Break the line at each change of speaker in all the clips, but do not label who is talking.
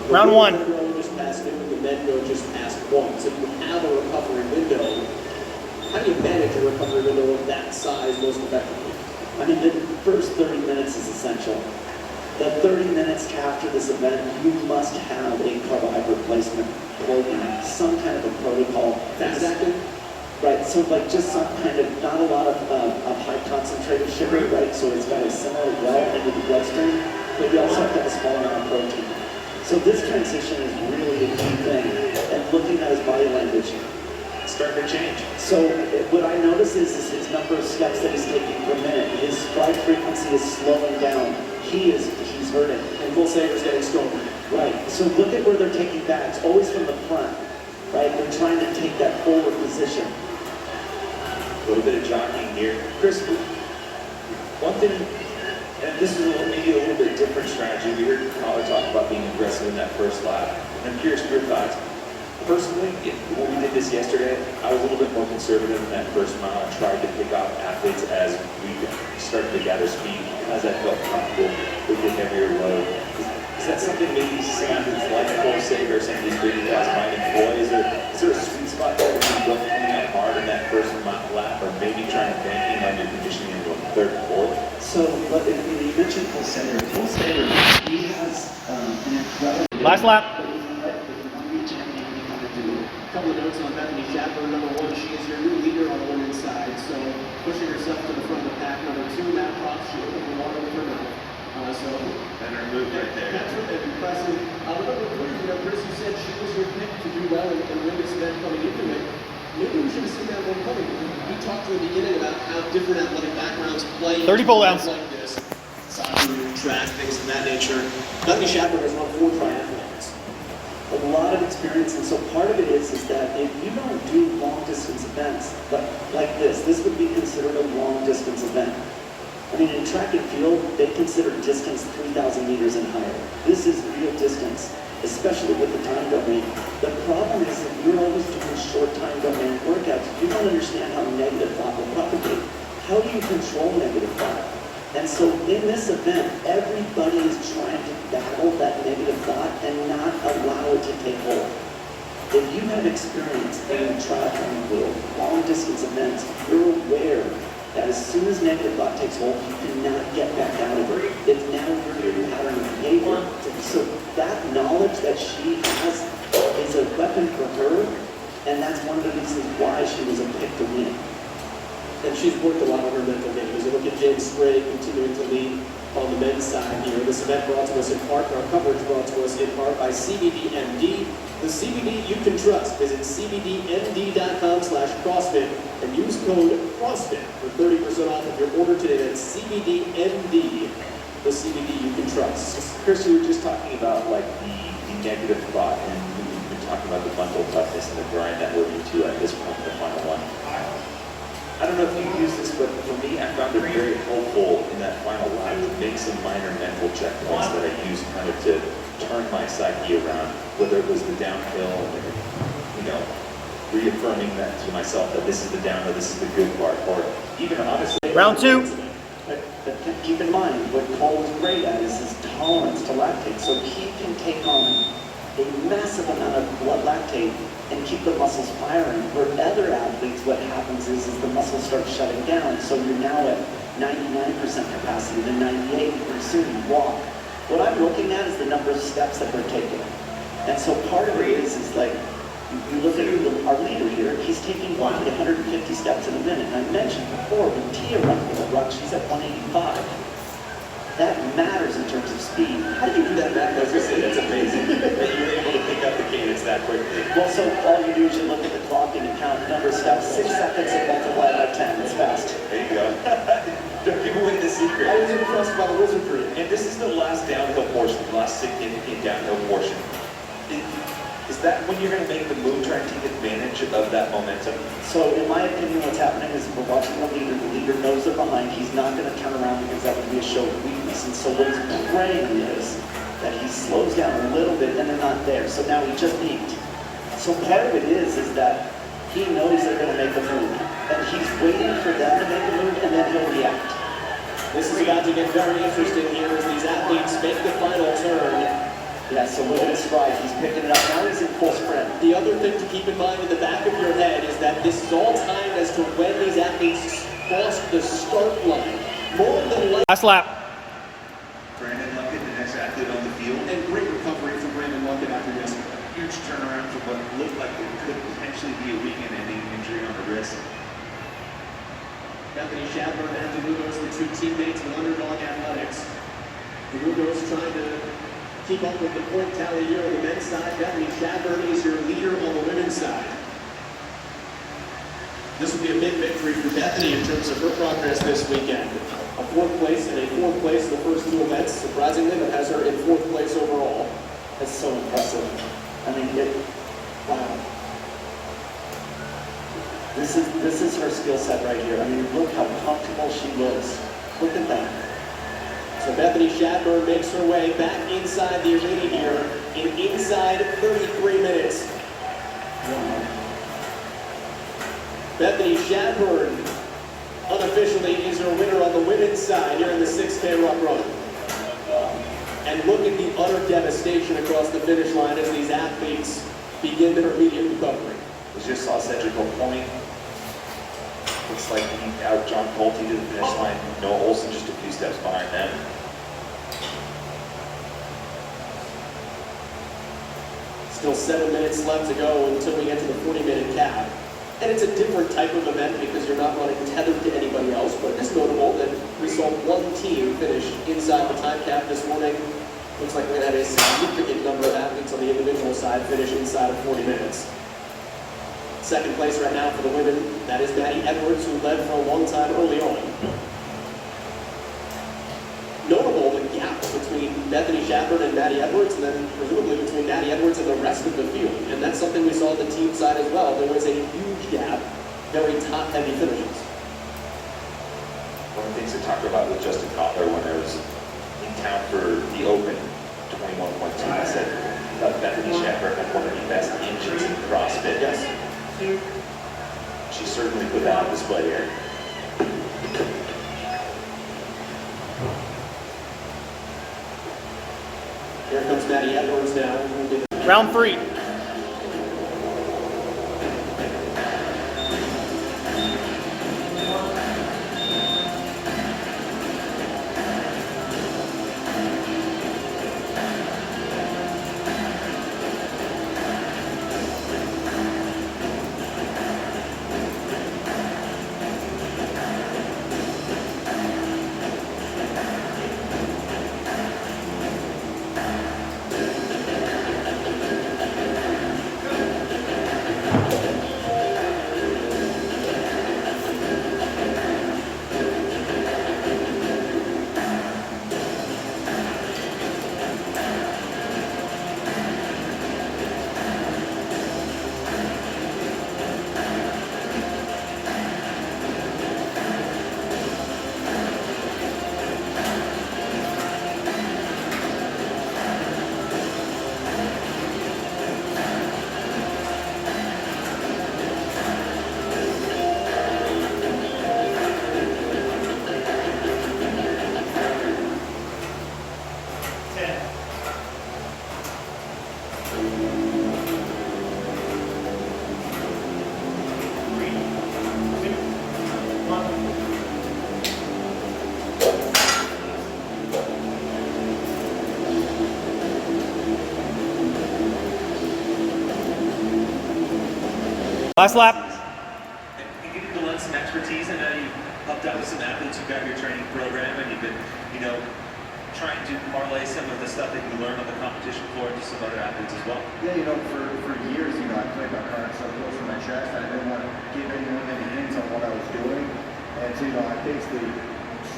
Round one.
The just passed noon, the Metcon just passed 1. So you have a recovery window. How do you manage a recovery window of that size most effectively?
I mean, the first 30 minutes is essential. The 30 minutes after this event, you must have a carbohydrate replacement program, some kind of a protocol.
Fast acting?
Right, so like just some kind of, not a lot of high concentrated sugar, right? So it's got to assimilate well into the bloodstream, but you also have to have a small amount of protein. So this transition is really a key thing, and looking at his body language.
It's starting to change.
So what I notice is his number of steps that he's taking per minute. His stride frequency is slowing down. He's hurting.
And Full Saver's getting stronger.
Right, so look at where they're taking back. It's always from the front, right? They're trying to take that forward position.
A little bit of jockeying here. Chris, one thing, and this is maybe a little bit different strategy. We heard Collar talk about being aggressive in that first lap. And I'm curious your thoughts. Personally, when we did this yesterday, I was a little bit more conservative in that first mile and tried to pick off athletes as we started to gather speed, as I felt comfortable with the heavier load. Is that something maybe Sam is like Full Saver or some of these big guys might employ? Is there a sweet spot there where you both coming out hard in that first lap, or maybe trying to banking on your conditioning in the third and fourth?
So, but you mentioned Full Saver. Full Saver, he has an incredible...
Last lap.
A couple of notes on Bethany Shapper. Number 1, she is your new leader on the women's side, so pushing herself to the front of the pack. Number 2, Matt Fox, she opened the water with her mouth.
And her move right there.
That's really impressive. But number 3, Chris, you said she was your pick to do well and win this event coming into it. Maybe we should have seen that one coming. We talked in the beginning about how different athletic backgrounds play
30 pull-downs.
like this. Soccer, track, things of that nature. Bethany Shapper has run 4 triathlons.
A lot of experience, and so part of it is that if you don't do long distance events like this would be considered a long distance event. I mean, in track and field, they consider distance 3,000 meters and higher. This is real distance, especially with the time domain. The problem is that you're always doing short time domain workouts. You don't understand how negative thought will propagate. How do you control negative thought? And so in this event, everybody is trying to battle that negative thought and not allow it to take hold. If you have experience in triathlon world, long distance events, you're aware that as soon as negative thought takes hold, you cannot get back out of it. It's now your new pattern of behavior. So that knowledge that she has is a weapon for her, and that's one of the reasons why she was a pick to win.
And she's worked a lot on her mental game. As you look at James Spray continuing to lead on the men's side here. This event brought to us in part, our coverage brought to us in part by CBDMD. The CBD you can trust. Visit cbdmd.com/CrossFit and use code CrossFit for 30% off of your order today. That's CBDMD, the CBD you can trust.
Chris, you were just talking about like the negative thought, and we've been talking about the mental toughness and the grind that we're into at this point in the final one. I don't know if you use this, but for me, I found it very helpful in that final lap to make some minor mental checkpoints that I use kind of to turn my psyche around, whether it was the downhill, reaffirming that to myself that this is the downhill, this is the good part, or even honestly.
Round 2.
But keep in mind, what Cole is great at is his tolerance to lactate. So he can take on a massive amount of blood lactate and keep the muscles firing. For other athletes, what happens is the muscles start shutting down. So you're now at 99% capacity, then 98, pretty soon you walk. What I'm looking at is the number of steps that they're taking. And so part of it is like, you look at our leader here, he's taking 150 steps in a minute. And I mentioned before, when Tia runs the run, she's at 185. That matters in terms of speed. How do you do that?
I was going to say, that's amazing that you're able to pick up the cadence that quickly.
Well, so all you do is you look at the clock and you count the number of steps, 6 seconds and multiply by 10. It's fast.
There you go. Don't give away the secret.
I was impressed by the wizardry.
And this is the last downhill portion, the last significant downhill portion. Is that when you're going to make the move, try and take advantage of that momentum?
So in my opinion, what's happening is we're watching the leader knows they're behind, he's not going to turn around because that would be a show of weakness. And so what he's praying is that he slows down a little bit and they're not there. So now he just peaked. So part of it is that he knows they're going to make a move. And he's waiting for them to make a move and then he'll react.
This is about to get very interesting here as these athletes make the final turn.
Yeah, so look at his stride. He's picking it up. Now he's in full sprint.
The other thing to keep in mind in the back of your head is that this is all timed as to when these athletes cross the start line. More than likely.
Last lap.
Brandon Luckett, the next athlete on the field.
And great recovery from Brandon Luckett after this.
Huge turnaround from what looked like it could potentially be a weekend-ending injury on the wrist.
Bethany Shadburn and DeLugos, the two teammates in Underdog Athletics. DeLugos trying to keep up with the point tally here on the men's side. Bethany Shadburn is your leader on the women's side. This will be a big victory for Bethany in terms of her progress this weekend. A fourth place and a fourth place in the first two events. Surprisingly, that has her in fourth place overall.
That's so impressive. I mean, wow. This is her skill set right here. I mean, look how comfortable she looks. Look at that.
So Bethany Shadburn makes her way back inside the arena here in inside 33 minutes.
Wow.
Bethany Shadburn unofficially is her winner on the women's side here in the 6K rock run. And look at the utter devastation across the finish line as these athletes begin their immediate recovery.
We just saw Cedric Point. Looks like he out John Pulte to the finish line. Noah Olson just a few steps behind them.
Still 7 minutes left to go until we get to the 40-minute cap. And it's a different type of event because you're not running tethered to anybody else, but it's notable that we saw one team finish inside the time cap this morning. Looks like we're going to have a significant number of athletes on the individual side finish inside of 40 minutes. Second place right now for the women, that is Maddie Edwards, who led for a long time early on. Notable the gap between Bethany Shadburn and Maddie Edwards, and then presumably between Maddie Edwards and the rest of the field. And that's something we saw on the team side as well. There was a huge gap, very top-heavy finishes.
One of the things I talked about with Justin Kotler when I was in town for the Open 21.2, I said Bethany Shadburn had one of the best engines in CrossFit.
Yes.
She certainly put that on display here.
Here comes Maddie Edwards now.
Round 3. Last lap.
And you can lend some expertise. I know you've helped out with some athletes. You've got your training program, and you've been, trying to parlay some of the stuff that you learned on the competition floor to some other athletes as well.
Yeah, for years, I played my cards so close to my chest. I didn't want to give anyone any hints on what I was doing. And so, I basically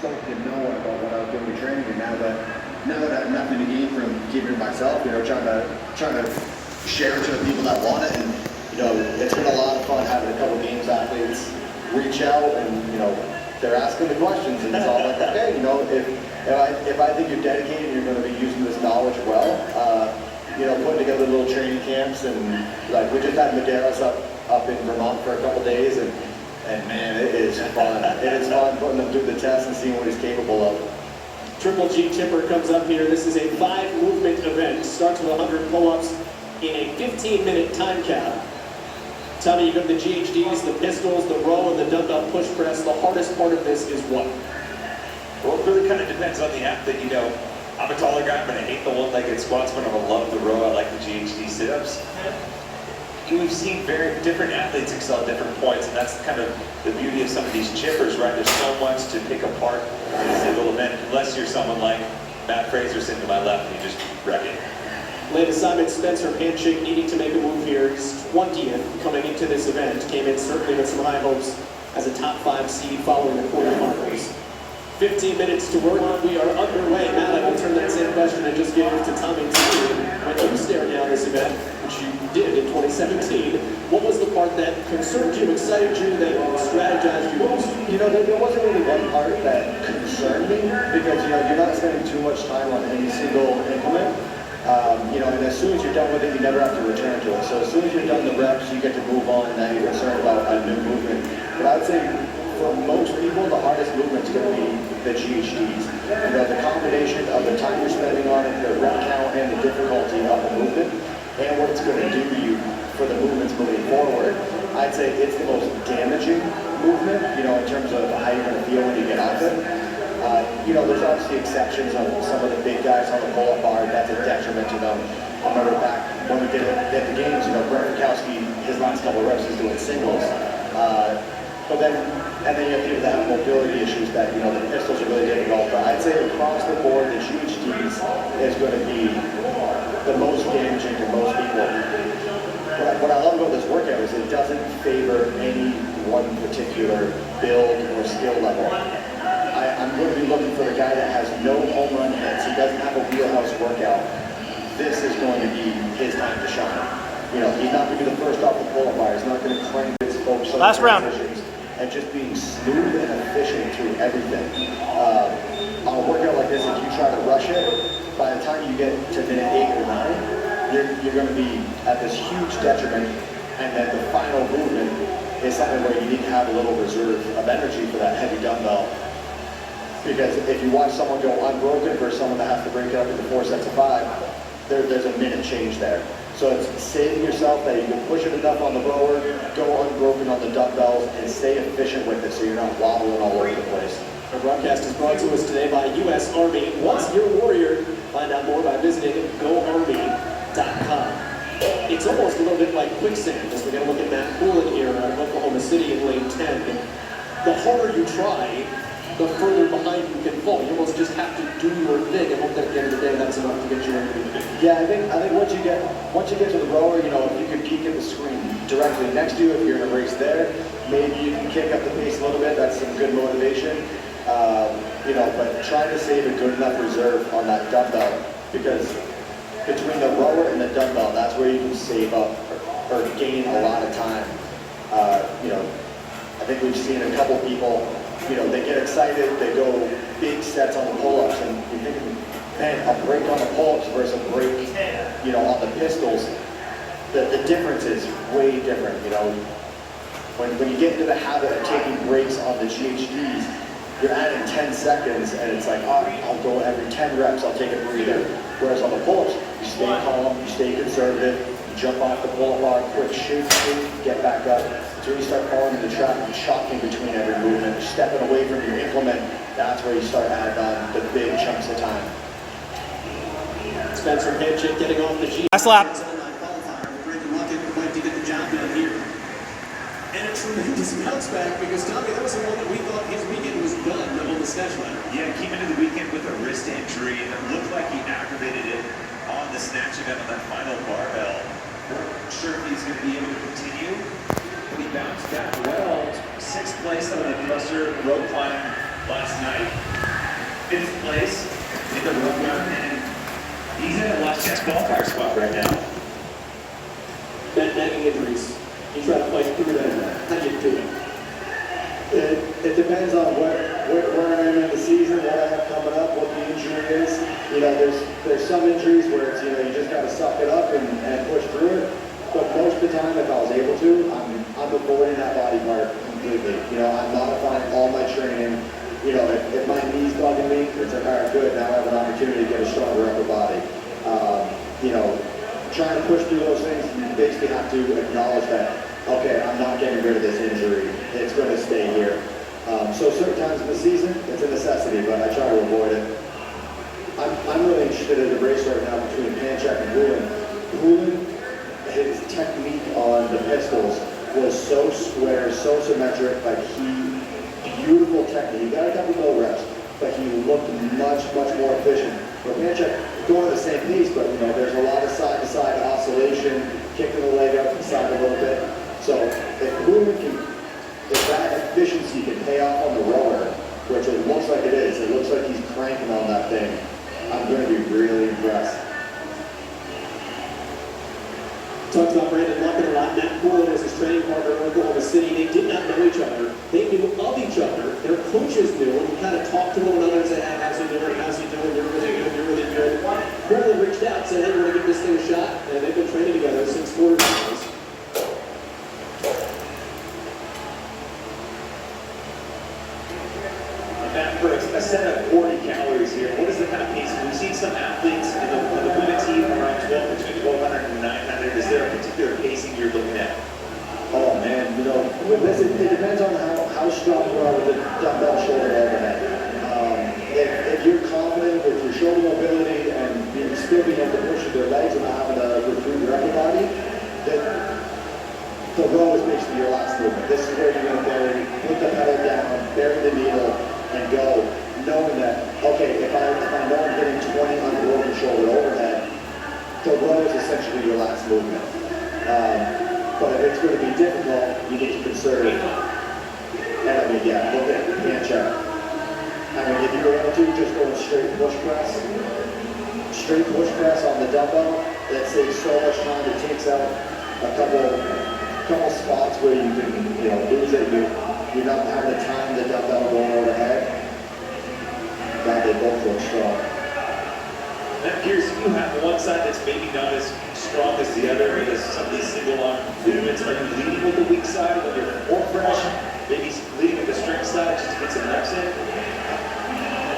spoke to no one about what I was doing in training. And now that I have nothing to gain from keeping it myself, trying to share it to the people that want it. And, it's been a lot of fun having a couple games athletes reach out and, they're asking the questions. And it's all like, okay, if I think you're dedicated and you're going to be using this knowledge well, putting together little training camps, and like we just had Medeiros up in Vermont for a couple days, and man, it is fun. It is fun putting them through the test and seeing what he's capable of.
Triple G Chipper comes up here. This is a 5-movement event. Starts with 100 pull-ups in a 15-minute time cap. Tommy, you got the GHDs, the pistols, the row, and the dumbbell push press. The hardest part of this is what?
Well, it really kind of depends on the athlete. You know, I'm a taller guy, but I hate the one-legged squats, but I love the row. I like the GHD sit-ups. We've seen very different athletes excel at different points, and that's kind of the beauty of some of these chippers, right? There's so much to pick apart in a single event, unless you're someone like Matt Fraser sitting to my left and you just wreck it.
Latest Simon Spencer handshake needing to make a move here. He's 20th coming into this event. Came in certainly with some high hopes as a top 5 seed following the quarterfinals. 15 minutes to work on. We are underway. Matt, I will turn that same question I just gave to Tommy T. When you stared down this event, which you did in 2017, what was the part that concerned you, excited you, that strategized you most?
You know, there wasn't really one part that concerned me because, you know, you're not spending too much time on any single implement. You know, and as soon as you're done with it, you never have to return to it. So as soon as you're done the reps, you get to move on, and now you're concerned about a new movement. But I would say for most people, the hardest movement is going to be the GHDs. You know, the combination of the time you're spending on it, the rep count, and the difficulty of the movement, and what it's going to do to you for the movements moving forward. I'd say it's the most damaging movement, you know, in terms of how you're going to feel when you get off it. You know, there's obviously exceptions on some of the big guys on the pull-up bar. That's a detriment to them. I remember back when we did it at the games, you know, Brent Rakowski, his last couple of reps is doing singles. But then you have people that have mobility issues that, you know, the pistols are really difficult. But I'd say across the board, the GHDs is going to be the most damaging to most people. What I love about this workout is it doesn't favor any one particular build or skill level. I'm going to be looking for the guy that has no home run hits. He doesn't have a wheelhouse workout. This is going to be his time to shine. You know, he's not going to be the first off the pull-up bar. He's not going to crank his focus on
Last round.
And just being smooth and efficient through everything. On a workout like this, if you try to rush it, by the time you get to minute 8 or 9, you're going to be at this huge detriment, and then the final movement is something where you need to have a little reserve of energy for that heavy dumbbell. Because if you watch someone go unbroken versus someone that has to break it up into 4 sets of 5, there's a minute change there. So it's saving yourself that you can push it enough on the rower, go unbroken on the dumbbells, and stay efficient with it so you're not wobbling all over the place.
Our broadcast is brought to us today by U.S. Army. Once you're a warrior, find out more by visiting GoArmy.com. It's almost a little bit like quicksand, as we're going to look at Matt Poulin here out of Oklahoma City in lane 10. The harder you try, the further behind you can fall. You almost just have to do your thing and hope that at the end of the day that's enough to get you where you need to be.
Yeah, I think once you get to the rower, you know, if you can peek at the screen directly next to you, if you're in a race there, maybe you can kick up the pace a little bit. That's some good motivation. You know, but try to save a good enough reserve on that dumbbell, because between the rower and the dumbbell, that's where you can save up or gain a lot of time. You know, I think we've seen a couple people, you know, they get excited, they go big sets on the pull-ups, and you're thinking, man, a break on the pull-ups versus a break, you know, on the pistols, the difference is way different, you know. When you get into the habit of taking breaks on the GHDs, you're adding 10 seconds, and it's like, oh, I'll go every 10 reps, I'll take a breather. Whereas on the pull-ups, you stay calm, you stay conservative, you jump off the pull-up bar, quick shake, get back up. So when you start falling into the trap and chopping between every movement, stepping away from your implement, that's where you start adding on the big chunks of time.
Spencer handshake getting off the G.
Last lap.
To get the job done here. And a tremendous bounce back, because Tommy, that was the one that we thought his weekend was done on the snatch line.
Yeah, came into the weekend with a wrist injury, and it looked like he aggravated it on the snatch event on that final barbell. We're sure if he's going to be able to continue, but he bounced back well. 6th place on the thruster rope climb last night. 5th place in the rope climb, and he's in a last chance qualifier spot right now.
Nagging injuries. You try to fight through that. How do you do it?
It depends on where I am in the season, what I have coming up, what the injury is. You know, there's some injuries where it's, you know, you just got to suck it up and push through it. But most of the time, if I was able to, I'm avoiding that body part completely. You know, I'm modifying all my training. You know, if my knee's bugging me, it's like, all right, good. Now the upper body. You know, trying to push through those things, you basically have to acknowledge that, okay, I'm not getting rid of this injury. It's going to stay here. So certain times in the season, it's a necessity, but I try to avoid it. I'm really interested in the race right now between Panchak and Pulldowns. His technique on the pistols was so square, so symmetric, like beautiful technique. He got a couple low reps, but he looked much more efficient. But Metcon going at the same pace, but you know, there's a lot of side-to-side oscillation, kicking the leg out to the side a little bit. So if that efficiency can pay off on the rower, which it looks like it is, it looks like he's cranking on that thing, I'm going to be really impressed.
Talked about Brandon Luckett a lot. Matt Poole was his training partner in Oklahoma City. They did not know each other. They knew of each other. Their coaches knew, and we kind of talked to one another and said, hey, how's he doing? How's he doing? You're really good. You're really good. Poole reached out and said, hey, you want to give this thing a shot? And they've been training together since quarterfinals.
Matt, for a set of 40 calories here, what is the kind of pace? We've seen some athletes in the women's team around between 1,200 and 900. Is there a particular pacing you're looking at?
Oh man, you know, it depends on how strong you are with the dumbbell shoulder overhead. If you're confident with your shoulder mobility and you're still being able to push with your legs and not having to recruit your upper body, then the row is basically your last movement. This is where you're going to bury, put the pedal down, bury the needle, and go, knowing that, okay, if I know I'm getting 20 unbroken shoulder overhead, the row is essentially your last movement. But if it's going to be difficult, you need to conserve. And I mean, yeah, look at Panchak. I mean, if you were able to just go in straight push press on the dumbbell, that saves so much time. It takes out a couple spots where you can, you know, lose it. You're not having to time the dumbbell going overhead. God, they both look strong.
I'm curious, if you have one side that's maybe not as strong as the other, because some of these single arm movements, are you leading with the weak side when you're more fresh? Maybe leading with the strength side just to get some reps in?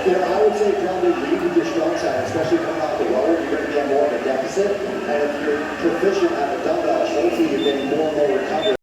You know, I would say probably lead with your strong side, especially coming off the lower. You're going to be at more of a deficit. And if you're proficient at the dumbbell, hopefully you're getting more and more recovery.